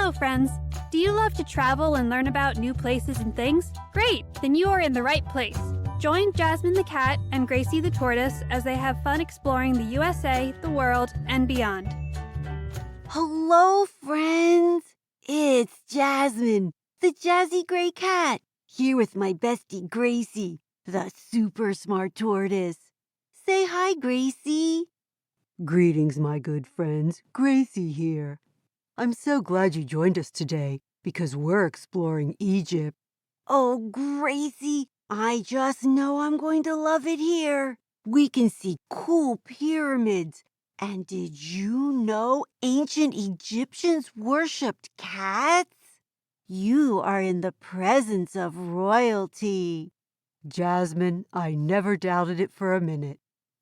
Hello, friends. Do you love to travel and learn about new places and things? Great! Then you are in the right place. Join Jasmine the cat and Gracie the tortoise as they have fun exploring the USA, the world, and beyond. Hello, friends. It's Jasmine, the Jazzy Gray Cat, here with my bestie Gracie, the super smart tortoise. Say hi, Gracie. Greetings, my good friends. Gracie here. I'm so glad you joined us today because we're exploring Egypt. Oh, Gracie, I just know I'm going to love it here. We can see cool pyramids. And did you know ancient Egyptians worshipped cats? You are in the presence of royalty. Jasmine, I never doubted it for a minute.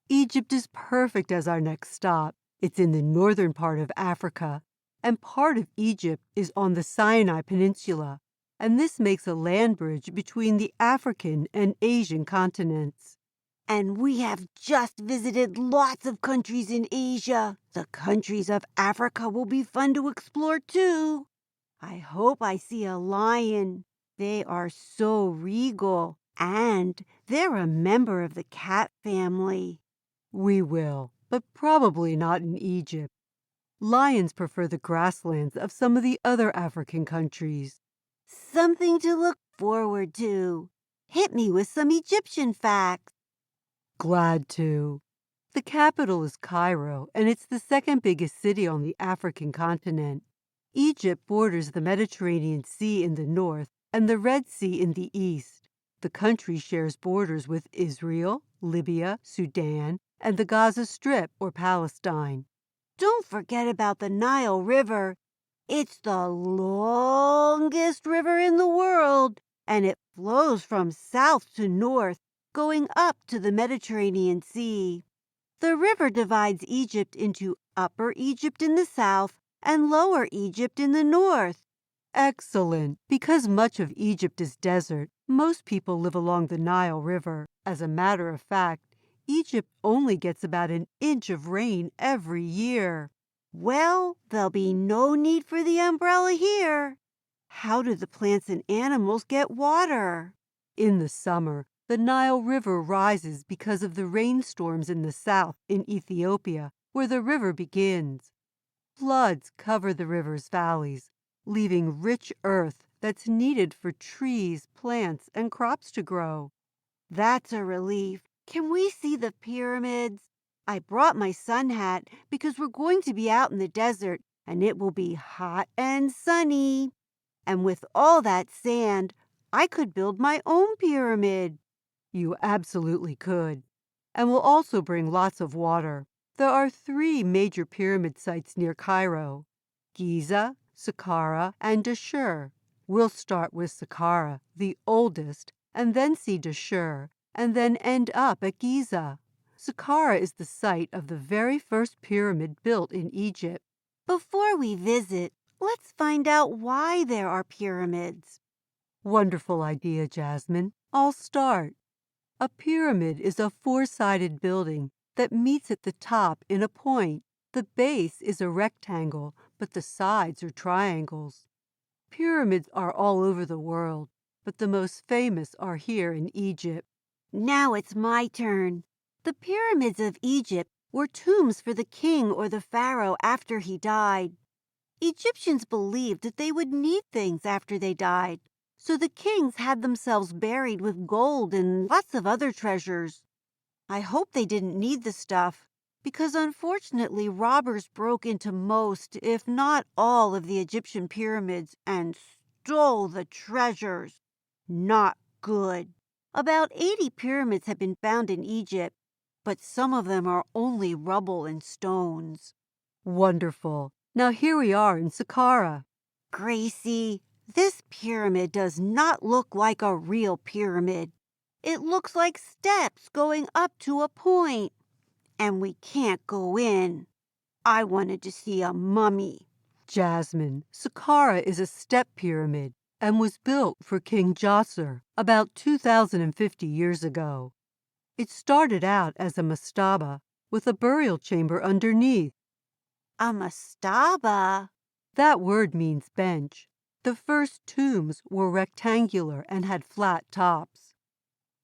Egypt is perfect as our next stop. It's in the northern part of Africa, and part of Egypt is on the Sinai Peninsula, and this makes a land bridge between the African and Asian continents. And we have just visited lots of countries in Asia. The countries of Africa will be fun to explore too. I hope I see a lion. They are so regal, and they're a member of the cat family. We will, but probably not in Egypt. Lions prefer the grasslands of some of the other African countries. Something to look forward to. Hit me with some Egyptian facts. Glad to. The capital is Cairo, and it's the second biggest city on the African continent. Egypt borders the Mediterranean Sea in the north and the Red Sea in the east. The country shares borders with Israel, Libya, Sudan, and the Gaza Strip or Palestine. Don't forget about the Nile River. It's the longest river in the world, and it flows from south to north, going up to the Mediterranean Sea. The river divides Egypt into Upper Egypt in the south and Lower Egypt in the north. Excellent. Because much of Egypt is desert, most people live along the Nile River. As a matter of fact, Egypt only gets about an inch of rain every year. Well, there'll be no need for the umbrella here. How do the plants and animals get water? In the summer, the Nile River rises because of the rainstorms in the south in Ethiopia, where the river begins. Floods cover the river's valleys, leaving rich earth that's needed for trees, plants, and crops to grow. That's a relief. Can we see the pyramids? I brought my sun hat because we're going to be out in the desert and it will be hot and sunny. And with all that sand, I could build my own pyramid. You absolutely could. And we'll also bring lots of water. There are 3 major pyramid sites near Cairo: Giza, Saqqara, and Dashur. We'll start with Saqqara, the oldest, and then see Dashur, and then end up at Giza. Saqqara is the site of the very first pyramid built in Egypt. Before we visit, let's find out why there are pyramids. Wonderful idea, Jasmine. I'll start. A pyramid is a 4-sided building that meets at the top in a point. The base is a rectangle, but the sides are triangles. Pyramids are all over the world, but the most famous are here in Egypt. Now it's my turn. The pyramids of Egypt were tombs for the king or the pharaoh after he died. Egyptians believed that they would need things after they died, so the kings had themselves buried with gold and lots of other treasures. I hope they didn't need the stuff, because unfortunately robbers broke into most, if not all, of the Egyptian pyramids and stole the treasures. Not good. About 80 pyramids have been found in Egypt, but some of them are only rubble and stones. Wonderful. Now here we are in Saqqara. Gracie, this pyramid does not look like a real pyramid. It looks like steps going up to a point, and we can't go in. I wanted to see a mummy. Jasmine, Saqqara is a step pyramid and was built for King Djoser about 2,050 years ago. It started out as a mastaba with a burial chamber underneath. A mastaba? That word means bench. The first tombs were rectangular and had flat tops.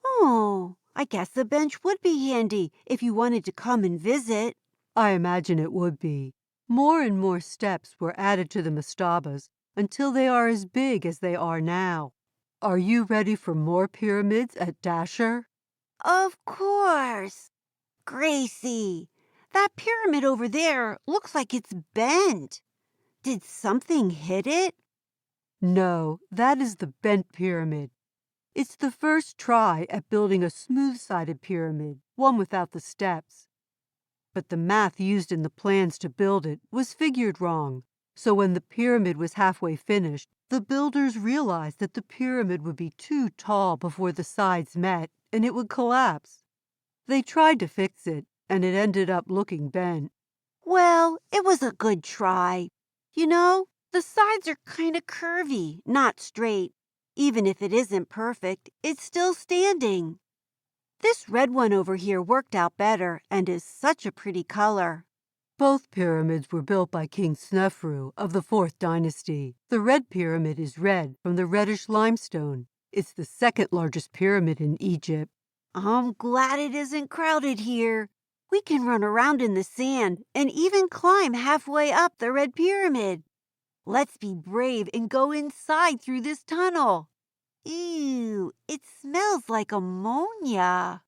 Oh, I guess the bench would be handy if you wanted to come and visit. I imagine it would be. More and more steps were added to the mastabas until they are as big as they are now. Are you ready for more pyramids at Dashur? Of course. Gracie, that pyramid over there looks like it's bent. Did something hit it? No, that is the bent pyramid. It's the first try at building a smooth-sided pyramid, one without the steps. But the math used in the plans to build it was figured wrong. So when the pyramid was halfway finished, the builders realized that the pyramid would be too tall before the sides met and it would collapse. They tried to fix it, and it ended up looking bent. Well, it was a good try. You know, the sides are kind of curvy, not straight. Even if it isn't perfect, it's still standing. This red one over here worked out better and is such a pretty color. Both pyramids were built by King Snefru of the 4th dynasty. The red pyramid is red from the reddish limestone. It's the second largest pyramid in Egypt. I'm glad it isn't crowded here. We can run around in the sand and even climb halfway up the red pyramid. Let's be brave and go inside through this tunnel. Ew, it smells like ammonia.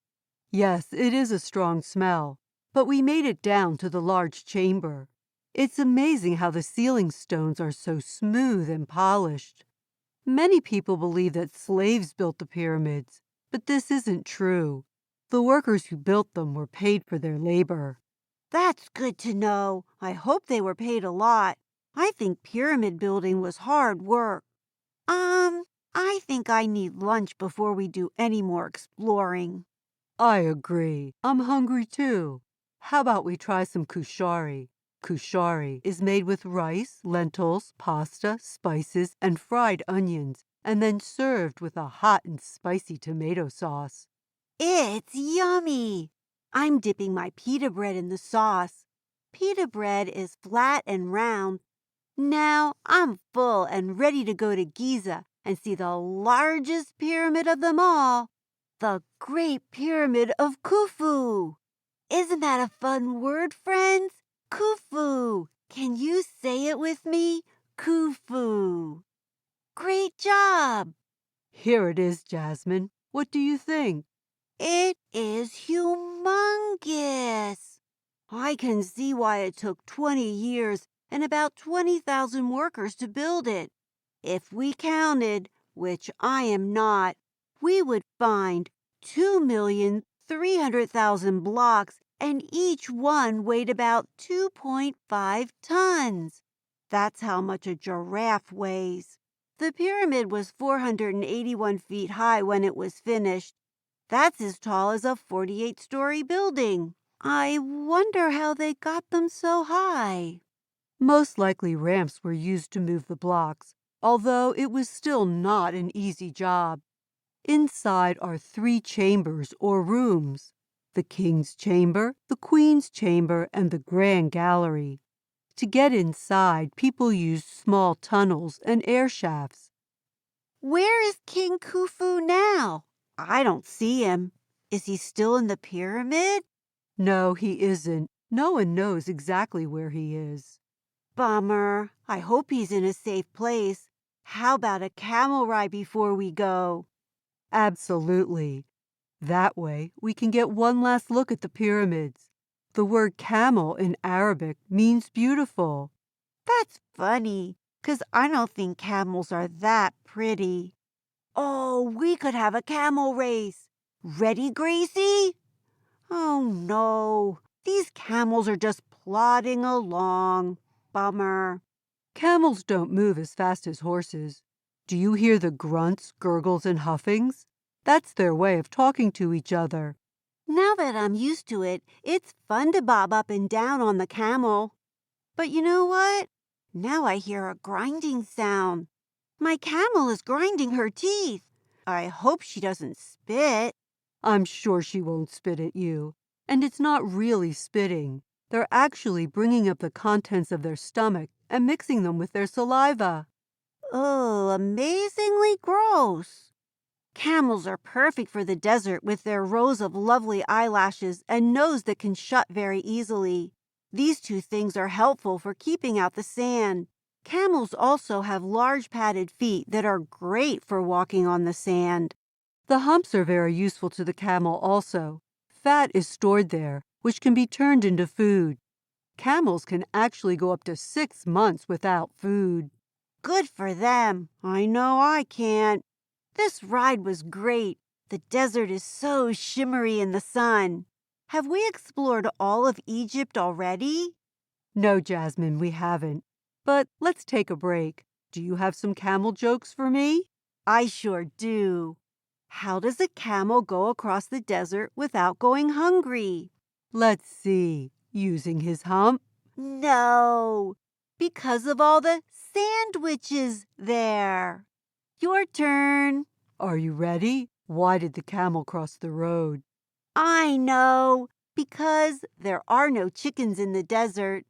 Yes, it is a strong smell, but we made it down to the large chamber. It's amazing how the ceiling stones are so smooth and polished. Many people believe that slaves built the pyramids, but this isn't true. The workers who built them were paid for their labor. That's good to know. I hope they were paid a lot. I think pyramid building was hard work. I think I need lunch before we do any more exploring. I agree. I'm hungry too. How about we try some kushari? Kushari is made with rice, lentils, pasta, spices, and fried onions, and then served with a hot and spicy tomato sauce. It's yummy. I'm dipping my pita bread in the sauce. Pita bread is flat and round. Now I'm full and ready to go to Giza and see the largest pyramid of them all, the Great Pyramid of Khufu. Isn't that a fun word, friends? Khufu. Can you say it with me? Khufu. Great job. Here it is, Jasmine. What do you think? It is humongous. I can see why it took 20 years and about 20,000 workers to build it. If we counted, which I am not, we would find 2,300,000 blocks, and each one weighed about 2.5 tons. That's how much a giraffe weighs. The pyramid was 481 feet high when it was finished. That's as tall as a 48-story building. I wonder how they got them so high. Most likely ramps were used to move the blocks, although it was still not an easy job. Inside are 3 chambers or rooms: the king's chamber, the queen's chamber, and the grand gallery. To get inside, people used small tunnels and air shafts. Where is King Khufu now? I don't see him. Is he still in the pyramid? No, he isn't. No one knows exactly where he is. Bummer. I hope he's in a safe place. How about a camel ride before we go? Absolutely. That way, we can get one last look at the pyramids. The word camel in Arabic means beautiful. That's funny, 'cause I don't think camels are that pretty. Oh, we could have a camel race. Ready, Gracie? Oh, no. These camels are just plodding along. Bummer. Camels don't move as fast as horses. Do you hear the grunts, gurgles, and huffings? That's their way of talking to each other. Now that I'm used to it, it's fun to bob up and down on the camel. But you know what? Now I hear a grinding sound. My camel is grinding her teeth. I hope she doesn't spit. I'm sure she won't spit at you. And it's not really spitting. They're actually bringing up the contents of their stomach and mixing them with their saliva. Oh, amazingly gross. Camels are perfect for the desert with their rows of lovely eyelashes and nose that can shut very easily. These two things are helpful for keeping out the sand. Camels also have large padded feet that are great for walking on the sand. The humps are very useful to the camel also. Fat is stored there, which can be turned into food. Camels can actually go up to 6 months without food. Good for them. I know I can't. This ride was great. The desert is so shimmery in the sun. Have we explored all of Egypt already? No, Jasmine, we haven't. But let's take a break. Do you have some camel jokes for me? I sure do. How does a camel go across the desert without going hungry? Let's see. Using his hump? No, because of all the sandwiches there. Your turn. Are you ready? Why did the camel cross the road? I know, because there are no chickens in the desert.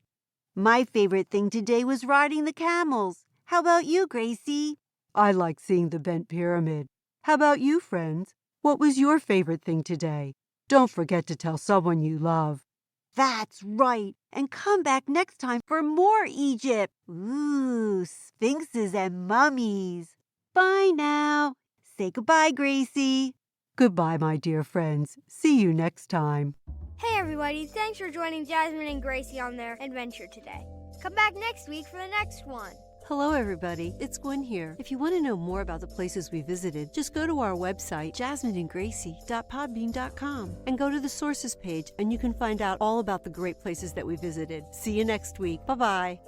My favorite thing today was riding the camels. How about you, Gracie? I like seeing the bent pyramid. How about you, friends? What was your favorite thing today? Don't forget to tell someone you love. That's right. And come back next time for more Egypt. Ooh, sphinxes and mummies. Bye now. Say goodbye, Gracie. Goodbye, my dear friends. See you next time. Hey everybody, thanks for joining Jasmine and Gracie on their adventure today. Come back next week for the next one. Hello everybody, it's Gwen here. If you want to know more about the places we visited, just go to our website, jasmineandgracie.podbean.com, and go to the sources page and you can find out all about the great places that we visited. See you next week. Bye-bye.